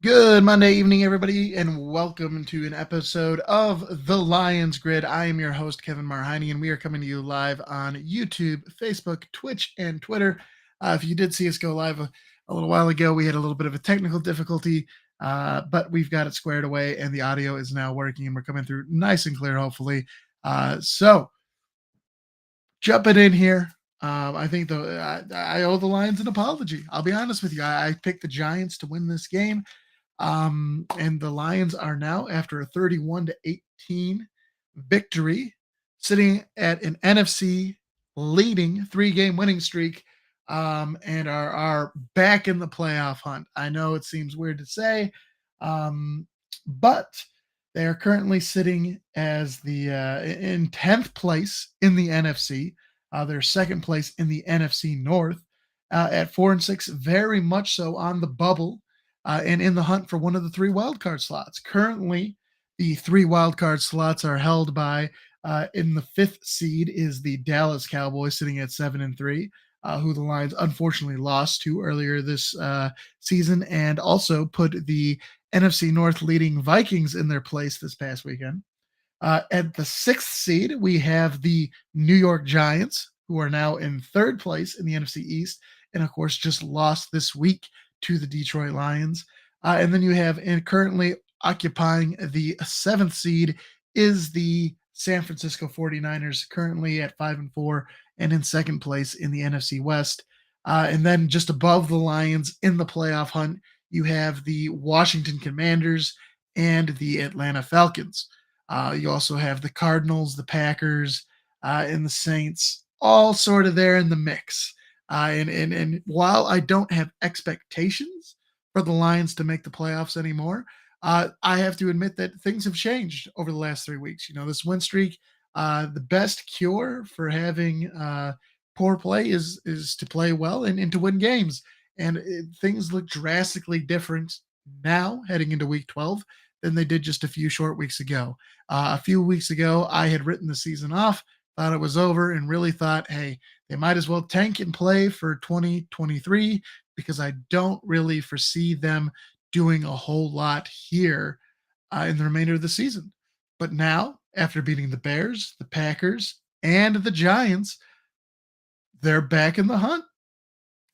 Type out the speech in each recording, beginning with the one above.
Good Monday evening, everybody, and welcome to an episode of The Lions Grid. I am your host, Kevin Marheine, and we are coming to you live on YouTube, Facebook, Twitch, and Twitter. If you did see us go live a little while ago, we had a little bit of a technical difficulty, but we've got it squared away, and the audio is now working, and we're coming through nice and clear, hopefully. So, jumping in here, I think I owe the Lions an apology. I'll be honest with you. I picked the Giants to win this game. And the Lions are now, after a 31-18 victory, sitting at an NFC leading 3-game winning streak, and are back in the playoff hunt. I know it seems weird to say, but they are currently sitting as the in 10th place in the NFC. They're second place in the NFC North at 4-6, very much so on the bubble and in the hunt for one of the three wildcard slots. Currently, the three wildcard slots are held by in the fifth seed is the Dallas Cowboys sitting at 7-3, who the Lions unfortunately lost to earlier this season, and also put the NFC North leading Vikings in their place this past weekend. At the sixth seed, we have the New York Giants, who are now in third place in the NFC East, and of course just lost this week to the Detroit Lions. And then you have currently occupying the seventh seed is the San Francisco 49ers, currently at 5-4 and in second place in the NFC West. And then just above the Lions in the playoff hunt, you have the Washington Commanders and the Atlanta Falcons. You also have the Cardinals, the Packers, and the Saints, all sort of there in the mix. And while I don't have expectations for the Lions to make the playoffs anymore, I have to admit that things have changed over the last 3 weeks. You know, this win streak, the best cure for having poor play is to play well and to win games. And things look drastically different now heading into week 12 than they did just a few short weeks ago. A few weeks ago, I had written the season off, thought it was over, and really thought, hey, they might as well tank and play for 2023 because I don't really foresee them doing a whole lot here in the remainder of the season. But now, after beating the Bears, the Packers, and the Giants, they're back in the hunt.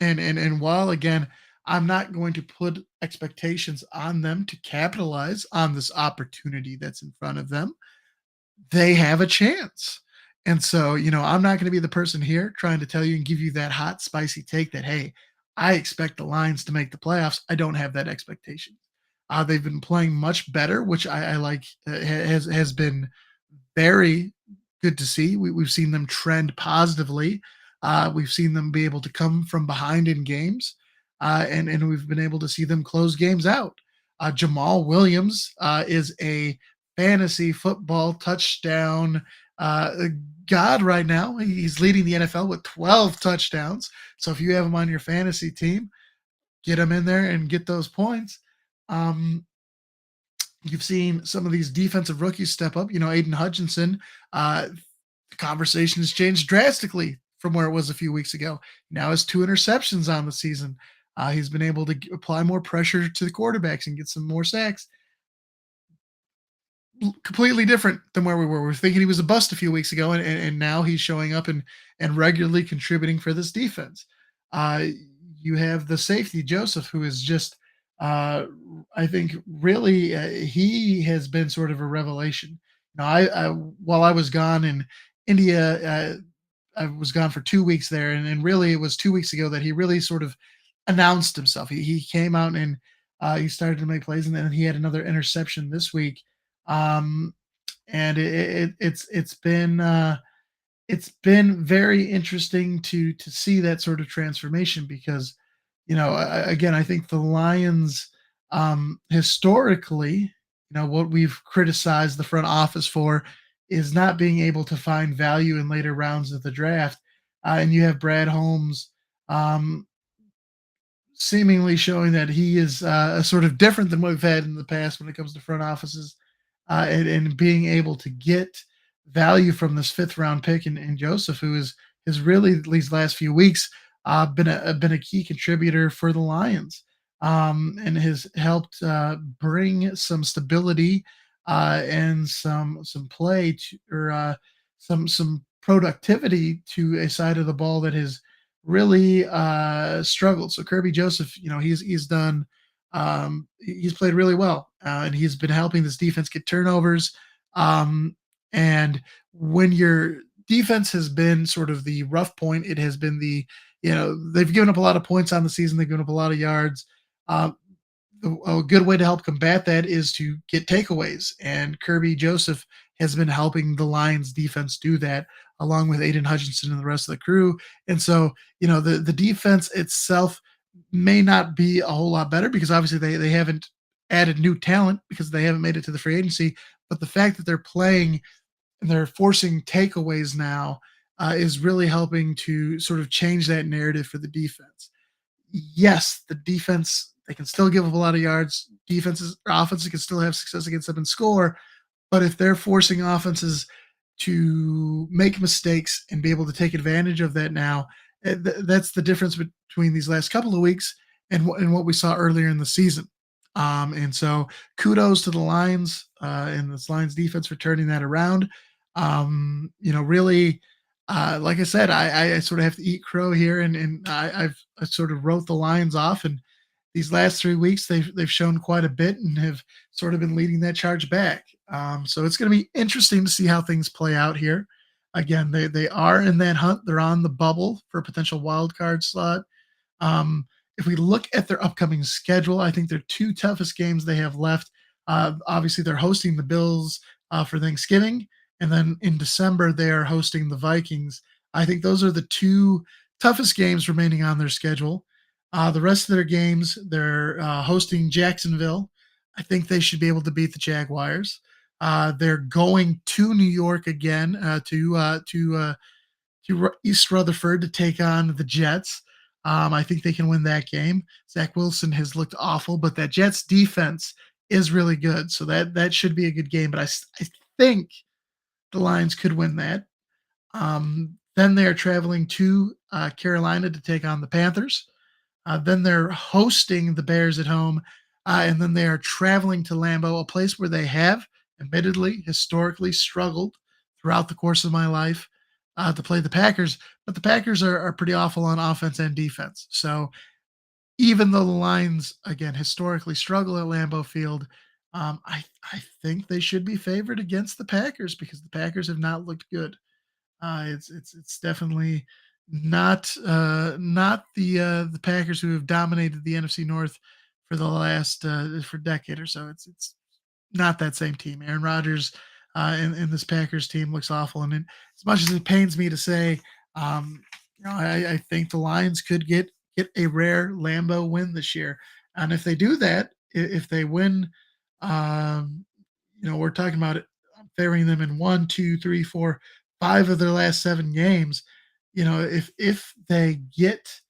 And while again, I'm not going to put expectations on them to capitalize on this opportunity that's in front of them, they have a chance. And so, I'm not going to be the person here trying to tell you and give you that hot, spicy take that, hey, I expect the Lions to make the playoffs. I don't have that expectation. They've been playing much better, which I like, has been very good to see. We've seen them trend positively. We've seen them be able to come from behind in games, and we've been able to see them close games out. Jamal Williams is a fantasy football touchdown god right now. He's leading the NFL with 12 touchdowns. So if you have him on your fantasy team, get him in there and get those points. Um, you've seen some of these defensive rookies step up. Aiden Hutchinson, the conversation has changed drastically from where it was a few weeks ago. Now has 2 interceptions on the season. He's been able to apply more pressure to the quarterbacks and get some more sacks. Completely different than where we were. We were thinking he was a bust a few weeks ago, and now he's showing up and regularly contributing for this defense. Uh, you have the safety Joseph, who is just, uh, I think, really he has been sort of a revelation. I while I was gone in India, I was gone for 2 weeks there, and really it was 2 weeks ago that he really sort of announced himself. He came out and he started to make plays, and then he had another interception this week. Um, and it's been very interesting to see that sort of transformation because again, I think the Lions historically, what we've criticized the front office for is not being able to find value in later rounds of the draft. And you have Brad Holmes um, seemingly showing that he is sort of different than what we've had in the past when it comes to front offices, and being able to get value from this fifth round pick in Joseph, who has really these last few weeks been a key contributor for the Lions. and has helped bring some stability and some play to, or some productivity to a side of the ball that has really struggled. So Kirby Joseph, he's done. He's played really well, and he's been helping this defense get turnovers. Um, and when your defense has been sort of the rough point, it has been they've given up a lot of points on the season. They've given up a lot of yards. Uh, a good way to help combat that is to get takeaways, and Kirby Joseph has been helping the Lions defense do that, along with Aiden Hutchinson and the rest of the crew. And so, the defense itself may not be a whole lot better because obviously they haven't added new talent because they haven't made it to the free agency. But the fact that they're playing and they're forcing takeaways now is really helping to sort of change that narrative for the defense. Yes, the defense, they can still give up a lot of yards. Defenses or offenses can still have success against them and score, but if they're forcing offenses to make mistakes and be able to take advantage of that now, that's the difference between these last couple of weeks and what we saw earlier in the season. And so kudos to the Lions and this Lions defense for turning that around. Really, like I said, I sort of have to eat crow here, and I sort of wrote the Lions off, and these last 3 weeks they've shown quite a bit and have sort of been leading that charge back. So it's going to be interesting to see how things play out here. Again, they are in that hunt. They're on the bubble for a potential wild card slot. Um, if we look at their upcoming schedule, I think their two toughest games they have left. Obviously, they're hosting the Bills for Thanksgiving, and then in December they are hosting the Vikings. I think those are the two toughest games remaining on their schedule. The rest of their games, they're hosting Jacksonville. I think they should be able to beat the Jaguars. They're going to New York again to East Rutherford to take on the Jets. I think they can win that game. Zach Wilson has looked awful, but that Jets defense is really good, so that should be a good game. But I think the Lions could win that. Then they are traveling to Carolina to take on the Panthers. Then they're hosting the Bears at home, and then they are traveling to Lambeau, a place where they have, admittedly, historically struggled throughout the course of my life to play the Packers. But the Packers are pretty awful on offense and defense. So even though the Lions, again, historically struggle at Lambeau Field, I think they should be favored against the Packers because the Packers have not looked good. It's definitely not the Packers who have dominated the NFC North for the last for decade or so. It's not that same team. Aaron Rodgers in this Packers team looks awful, and as much as it pains me to say, um, I think the Lions could get a rare Lambeau win this year, and if they do that, if they win, um, we're talking about it favoring them in one, two, three, four, five of their last 7 games. If they get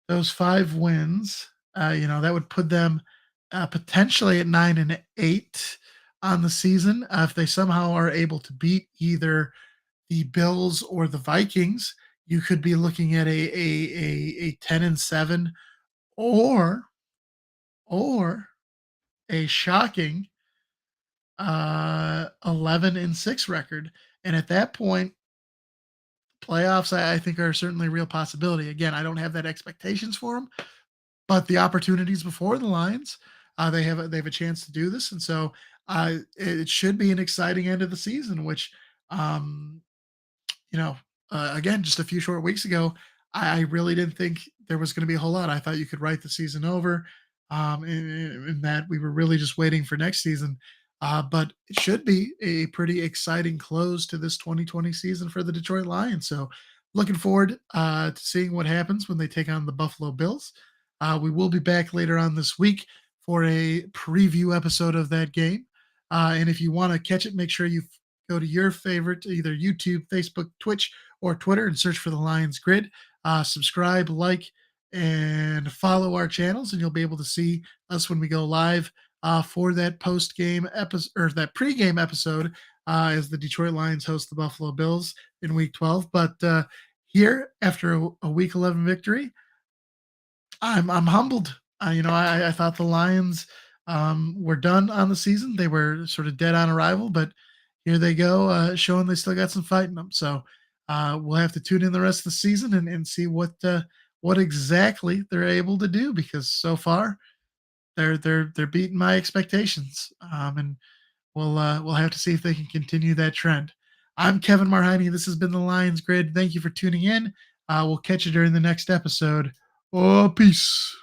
those 5 wins, that would put them potentially at 9-8 on the season. If they somehow are able to beat either the Bills or the Vikings, you could be looking at a 10-7 or a shocking 11-6 record. And at that point, playoffs, I think, are certainly a real possibility. Again, I don't have that expectations for them, but the opportunities before the Lions, they have a chance to do this, and so it should be an exciting end of the season. Which, um, you know, again, just a few short weeks ago, I really didn't think there was going to be a whole lot. I thought you could write the season over, in that we were really just waiting for next season. But it should be a pretty exciting close to this 2020 season for the Detroit Lions. So, looking forward to seeing what happens when they take on the Buffalo Bills. We will be back later on this week for a preview episode of that game. And if you want to catch it, make sure you go to your favorite, either YouTube, Facebook, Twitch, or Twitter, and search for the Lions Grid. Subscribe, like, and follow our channels, and you'll be able to see us when we go live for that post game episode or that pregame episode as the Detroit Lions host the Buffalo Bills in Week 12. But here, after a Week 11 victory, I'm humbled. I thought the Lions were done on the season. They were sort of dead on arrival, but here they go, showing they still got some fight in them. So we'll have to tune in the rest of the season and see what exactly they're able to do because so far they're beating my expectations. And we'll have to see if they can continue that trend. I'm Kevin Marhini. This has been the Lions Grid. Thank you for tuning in. We'll catch you during the next episode. Oh, peace.